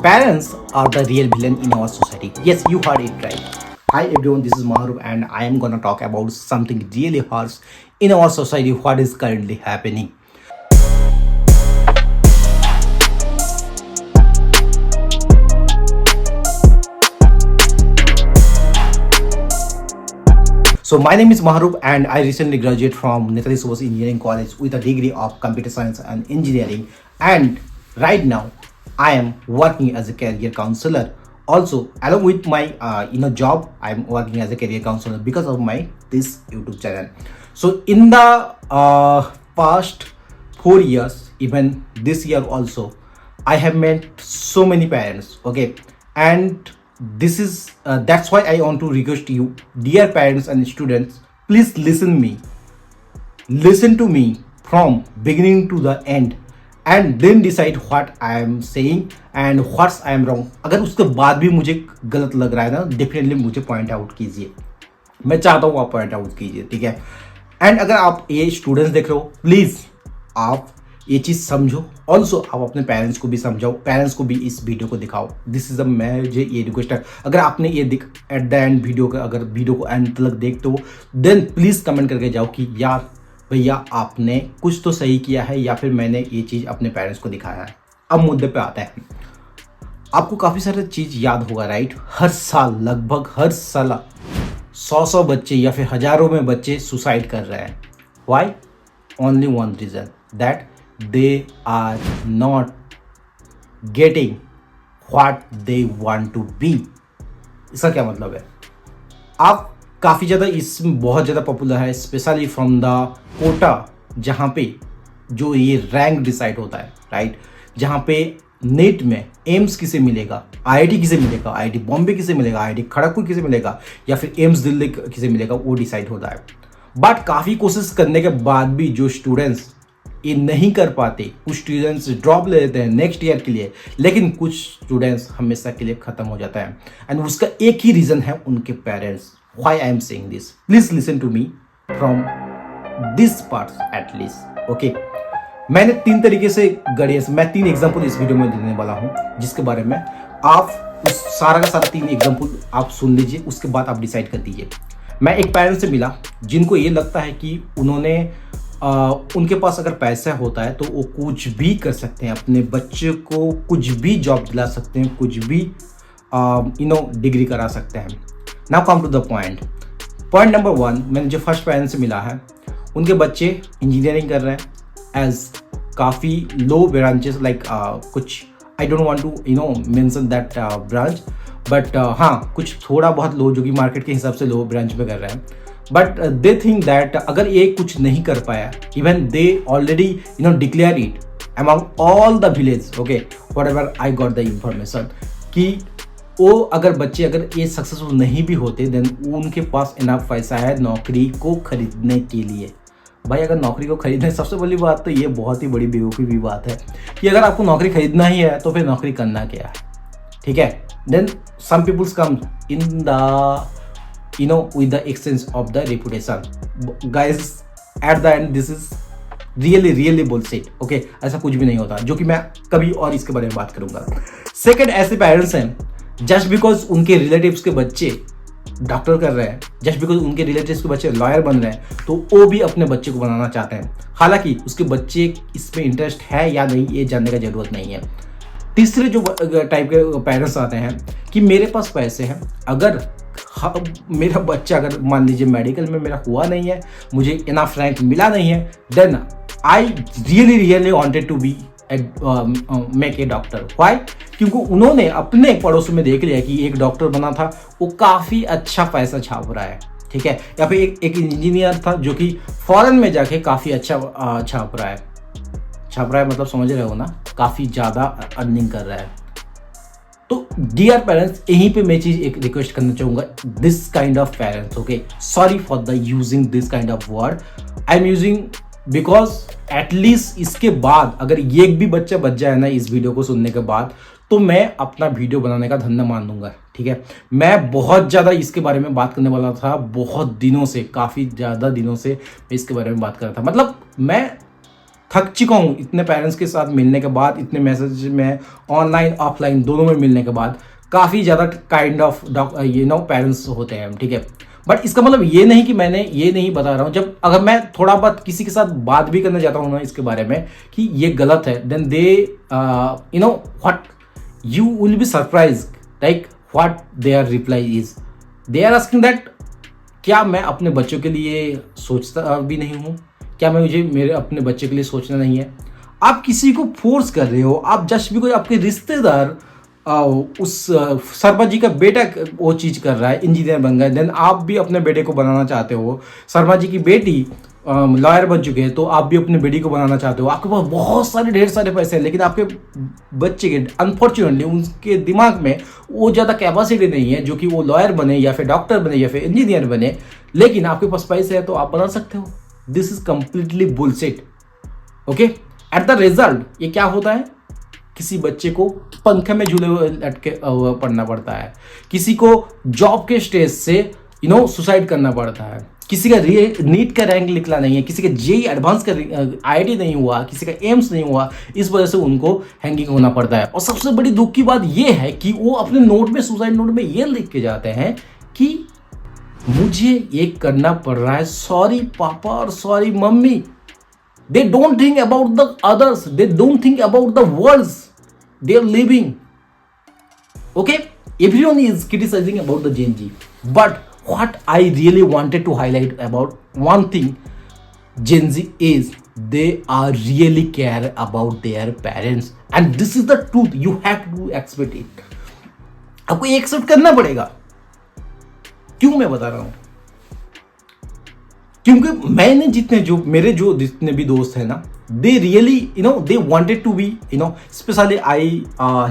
Parents are the real villain in our society. Yes, you heard it right. Hi everyone, this is Mahrukh and I am gonna talk about something really harsh in our society, what is currently happening. So my name is Mahrukh and I recently graduated from Netali Subhas Engineering College with a degree of computer science and engineering, and right now I am working as a career counselor. Also, along with my job, I am working as a career counselor because of my this YouTube channel. So in the past 4 years, even this year also, I have met so many parents. Okay, and this is that's why I want to request you, dear parents and students, please listen to me from beginning to the end and then decide what I am saying and what I am wrong. अगर उसके बाद भी मुझे गलत लग रहा है ना, डेफिनेटली मुझे पॉइंट आउट कीजिए. मैं चाहता हूँ आप पॉइंट आउट कीजिए, ठीक है. एंड अगर आप ये स्टूडेंट्स देख रहे हो, प्लीज आप ये चीज समझो. ऑल्सो आप अपने पेरेंट्स को भी समझाओ, पेरेंट्स को भी इस वीडियो को दिखाओ. दिस इज मुझे ये रिक्वेस्ट है. अगर आपने ये एट द एंड वीडियो का, अगर वीडियो को एंड तक देखते हो, देन प्लीज कमेंट करके जाओ कि यार भैया आपने कुछ तो सही किया है या फिर मैंने ये चीज अपने पेरेंट्स को दिखाया है. अब मुद्दे पे आता है. आपको काफी सारे चीज याद होगा, राइट? हर साल, लगभग हर साल 100 बच्चे या फिर हजारों में बच्चे सुसाइड कर रहे हैं. Why? Only one reason, that they are not getting what they want to be. इसका क्या मतलब है? आप काफ़ी ज़्यादा इसमें बहुत ज़्यादा पॉपुलर है, स्पेशली फ्रॉम द कोटा, जहाँ पे जो ये रैंक डिसाइड होता है, राइट? जहाँ पे नेट में एम्स किसे मिलेगा, आईआईटी किसे मिलेगा, आईआईटी बॉम्बे किसे मिलेगा, आईआईटी खड़गपुर किसे मिलेगा या फिर एम्स दिल्ली किसे मिलेगा, वो डिसाइड होता है. बट काफ़ी कोशिश करने के बाद भी जो स्टूडेंट्स ये नहीं कर पाते, कुछ स्टूडेंट्स ड्रॉप ले लेते हैं नेक्स्ट ईयर के लिए, लेकिन कुछ स्टूडेंट्स हमेशा के लिए खत्म हो जाता है. एंड उसका एक ही रीजन है, उनके parents. Why I am saying this, please listen to me from this parts at least. Okay, मैंने 3 तरीके से मैं 3 एग्जाम्पल इस वीडियो में देने वाला हूँ, जिसके बारे में आप उस सारा का सारा 3 एग्जाम्पल आप सुन लीजिए, उसके बाद आप डिसाइड कर दीजिए. मैं एक पेरेंट्स से मिला जिनको ये लगता है कि उन्होंने उनके पास अगर पैसा होता है तो वो कुछ भी कर सकते हैं, अपने बच्चे को कुछ भी जॉब दिला सकते हैं, कुछ भी डिग्री करा सकते हैं. Now come to the point. Point number 1, मैंने जो फर्स्ट पेरेंट्स से मिला है, उनके बच्चे इंजीनियरिंग कर रहे हैं एज काफ़ी लो ब्रांचेस, लाइक कुछ I don't want to mention that branch, but हाँ, कुछ थोड़ा बहुत लो, जो कि मार्केट के हिसाब से लो ब्रांच में कर रहे हैं. बट दे थिंक दैट अगर ये कुछ नहीं कर पाया, even they already declare it among all the village. Okay, what ever I got the information कि वो अगर बच्चे अगर ये सक्सेसफुल नहीं भी होते, देन उनके पास इनफ पैसा है नौकरी को खरीदने के लिए. भाई, अगर नौकरी को खरीदने, सबसे बड़ी बात तो ये बहुत ही बड़ी बेवकूफ़ी बात है कि अगर आपको नौकरी खरीदना ही है तो फिर नौकरी करना क्या है, ठीक है? Then some peoples come in the with the exchange of the reputation. Guys, at the end this is really bullshit. Okay, ऐसा कुछ भी नहीं होता, जो कि मैं कभी और इसके बारे में बात करूंगा. सेकंड, ऐसे पेरेंट्स हैं जस्ट बिकॉज उनके रिलेटिव्स के बच्चे डॉक्टर कर रहे हैं, जस्ट बिकॉज उनके रिलेटिव्स के बच्चे लॉयर बन रहे हैं, तो वो भी अपने बच्चे को बनाना चाहते हैं, हालांकि उसके बच्चे इसमें इंटरेस्ट है या नहीं ये जानने का जरूरत नहीं है. तीसरे जो टाइप के पेरेंट्स आते हैं कि मेरे पास पैसे हैं, अगर मेरा बच्चा अगर मान लीजिए मेडिकल में मेरा हुआ नहीं है, मुझे इनफ रैंक मिला नहीं है, then I really wanted to be make a doctor. Why? क्योंकि उन्होंने अपने पड़ोस में देख लिया कि एक डॉक्टर बना था, वो काफ़ी अच्छा पैसा छाप रहा है, ठीक है? या फिर एक इंजीनियर था जो कि फॉरेन में जाके काफ़ी अच्छा छाप रहा है, मतलब समझ रहे हो ना, काफ़ी ज़्यादा अर्निंग कर रहा है. तो डियर पेरेंट्स, यहीं पे मैं चीज एक रिक्वेस्ट करना चाहूंगा, this kind of parents. Okay, sorry for the using this kind of word, I am using because at least इसके बाद अगर ये भी बच्चा बच जाए ना इस वीडियो को सुनने के बाद, तो मैं अपना वीडियो बनाने का धंधा मान लूंगा, ठीक है? मैं बहुत ज़्यादा इसके बारे में बात करने वाला था, बहुत दिनों से, काफ़ी ज़्यादा दिनों से मैं इसके बारे में बात कर रहा था. मतलब मैं थक चुका हूँ इतने पेरेंट्स के साथ मिलने के बाद, इतने मैसेज में ऑनलाइन ऑफलाइन दोनों में मिलने के बाद। काफ़ी ज़्यादा काइंड ऑफ पेरेंट्स होते हैं, ठीक है। बट इसका मतलब ये नहीं कि मैंने ये नहीं बता रहा हूँ, जब अगर मैं थोड़ा बहुत किसी के साथ बात भी करने जाता हूँ ना इसके बारे में कि ये गलत है, then they what you will be surprise like what their reply is. They are asking that क्या मैं अपने बच्चों के लिए सोचता भी नहीं हूँ, क्या मुझे मेरे अपने बच्चे के लिए सोचना नहीं है। आप किसी को फोर्स कर रहे हो, आप जस्ट भी कोई आपके रिश्तेदार उस शर्मा जी का बेटा वो चीज़ कर रहा है, इंजीनियर बन गया, देन आप भी अपने बेटे को बनाना चाहते हो। शर्मा जी की बेटी लॉयर बन चुके हैं, तो आप भी अपने बेटी को बनाना चाहते हो। आपके पास बहुत सारे ढेर सारे पैसे हैं, लेकिन आपके बच्चे के अनफॉर्चुनेटली उनके दिमाग में वो ज़्यादा कैपेसिटी नहीं है जो कि वो लॉयर बने या फिर डॉक्टर बने या फिर इंजीनियर बने। लेकिन आपके पास पैसे है तो आप बना सकते हो। This is completely bullshit, okay. At the result ये क्या होता है, किसी बच्चे को पंखे में झूले हुए लटके पड़ना पड़ता है, किसी को जॉब के स्टेज से सुसाइड करना पड़ता है, किसी का नीट का रैंक निकला नहीं है, किसी का जेई एडवांस का आईआईटी नहीं हुआ, किसी का एम्स नहीं हुआ, इस वजह से उनको हैंगिंग होना पड़ता है। और सबसे बड़ी दुख की बात यह है कि वो अपने नोट में, सुसाइड नोट में ये लिख के जाते हैं कि मुझे ये करना पड़ रहा है, सॉरी पापा और सॉरी मम्मी। They don't think about the others, they don't think about the worlds they are living. Okay, everyone is criticizing about the Gen Z, but what I really wanted to highlight about one thing, Gen Z is they are really care about their parents, and this is the truth. You have to accept it. आपको ये accept करना पड़ेगा। क्यों मैं बता रहा हूं, क्योंकि मैंने मेरे जितने भी दोस्त हैं ना, they really they wanted to be especially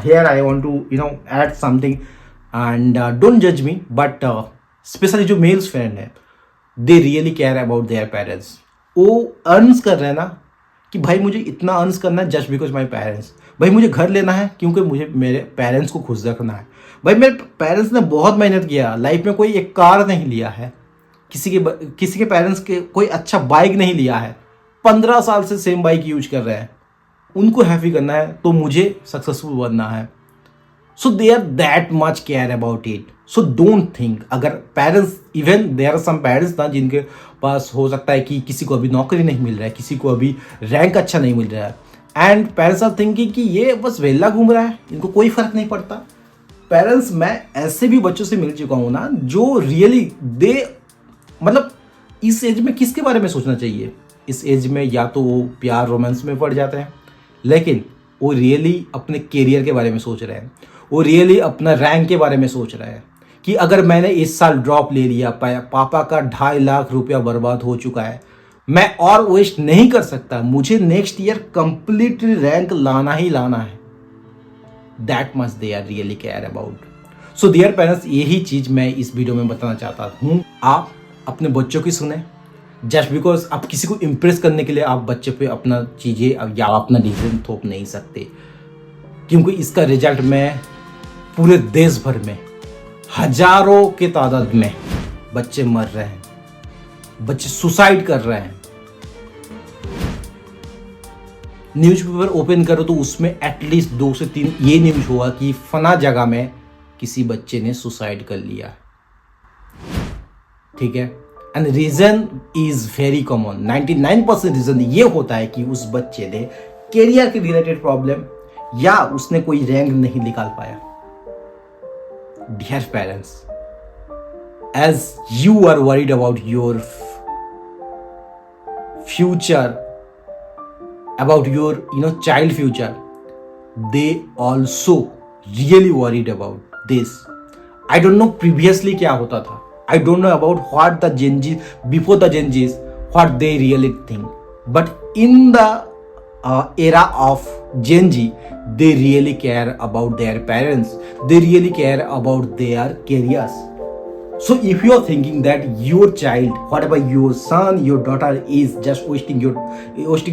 here I want to add something, and don't judge me, but especially जो मेल्स फ्रेंड है, they really care about their parents. वो अर्न्स कर रहे हैं ना कि भाई मुझे इतना अर्न्स करना है जस्ट बिकॉज माई पेरेंट्स। भाई मुझे घर लेना है क्योंकि मुझे मेरे पेरेंट्स को खुश रखना है। भाई मेरे पेरेंट्स ने बहुत मेहनत किया, लाइफ में कोई एक कार नहीं लिया है, किसी के पेरेंट्स के कोई अच्छा बाइक नहीं लिया है, 15 साल से सेम बाइक यूज कर रहे हैं। उनको हैप्पी करना है तो मुझे सक्सेसफुल बनना है। So they are that much care about it. So don't think, अगर parents, even there are some parents ना जिनके पास हो सकता है कि किसी को अभी नौकरी नहीं मिल रहा है, किसी को अभी रैंक अच्छा नहीं मिल रहा है, एंड पेरेंट्स आर थिंकिंग कि ये बस वेला घूम रहा है, इनको कोई फर्क नहीं पड़ता। पेरेंट्स, मैं ऐसे भी बच्चों से मिल चुका हूँ ना जो रियली मतलब इस एज में किसके बारे में सोचना चाहिए? इस एज में या तो वो प्यार रोमांस में पड़ जाते हैं, लेकिन वो रियली अपने कैरियर के बारे में सोच रहे हैं, वो रियली अपना रैंक के बारे में सोच रहे हैं कि अगर मैंने इस साल ड्रॉप ले लिया, पापा का 2.5 लाख रुपया बर्बाद हो चुका है, मैं और वेस्ट नहीं कर सकता, मुझे नेक्स्ट ईयर कंप्लीट रैंक लाना ही लाना है। That much they are really care about. So dear parents, यही चीज मैं इस वीडियो में बताना चाहता हूँ। आप अपने बच्चों की सुने, जस्ट बिकॉज आप किसी को इम्प्रेस करने के लिए आप बच्चे पे अपना चीज़ें या अपना डिसीजन थोप नहीं सकते, क्योंकि इसका रिजल्ट मैं पूरे देश भर में हजारों के तादाद में बच्चे मर रहे हैं, बच्चे सुसाइड कर रहे हैं। न्यूज़पेपर ओपन करो तो उसमें एटलीस्ट 2 से 3 ये न्यूज हुआ कि फना जगह में किसी बच्चे ने सुसाइड कर लिया, ठीक है। And reason is very common, 99% reason ये होता है कि उस बच्चे ने कैरियर के रिलेटेड प्रॉब्लम या उसने कोई रैंक नहीं निकाल पाया। Dear parents, as you are worried about your future, about your child future, they also really worried about this. I don't know previously क्या होता था, I don't know about what the Gen Z, before the Gen Z's, what they really think, but in the era of Gen Z, they really care about their parents, they really care about their careers. So if you are thinking that your child, whatever your son, your daughter is just wasting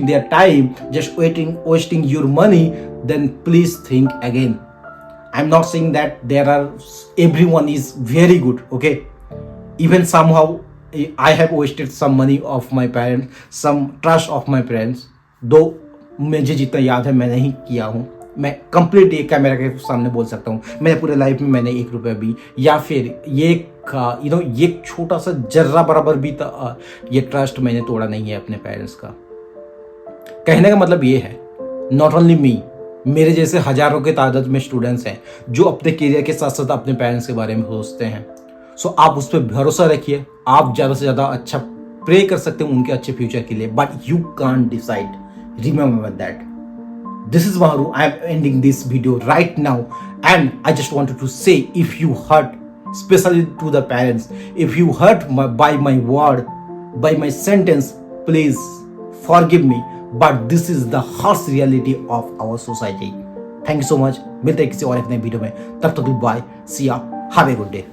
their time, just wasting your money, then please think again. I'm not saying that everyone is very good, okay? Even somehow I have wasted some money of my parents, some trust of my parents. दो मुझे जितना याद है मैं नहीं किया हूँ, मैं कंप्लीट एक कैमरा के सामने बोल सकता हूँ मेरे पूरे लाइफ में मैंने 1 रुपया भी या फिर ये ये छोटा सा जर्रा बराबर भी ये ट्रस्ट मैंने तोड़ा नहीं है अपने पेरेंट्स का। कहने का मतलब ये है, नॉट ओनली मी, मेरे जैसे हजारों के तादाद में स्टूडेंट्स हैं जो अपने करियर के साथ साथ अपने पेरेंट्स के बारे में सोचते हैं। सो आप उस पर भरोसा रखिए, आप ज़्यादा से ज़्यादा अच्छा प्रे कर सकते हैं उनके अच्छे फ्यूचर के लिए, but you can't decide, remember that. This is Maharu. I am ending this video right now, and I just wanted to say, if you hurt, especially to the parents, if you hurt by my word, by my sentence, please forgive me. But this is the harsh reality of our society. Thank you so much. मिलते हैं किसी और एक नए video में, तब तक bye, see ya, have a good day.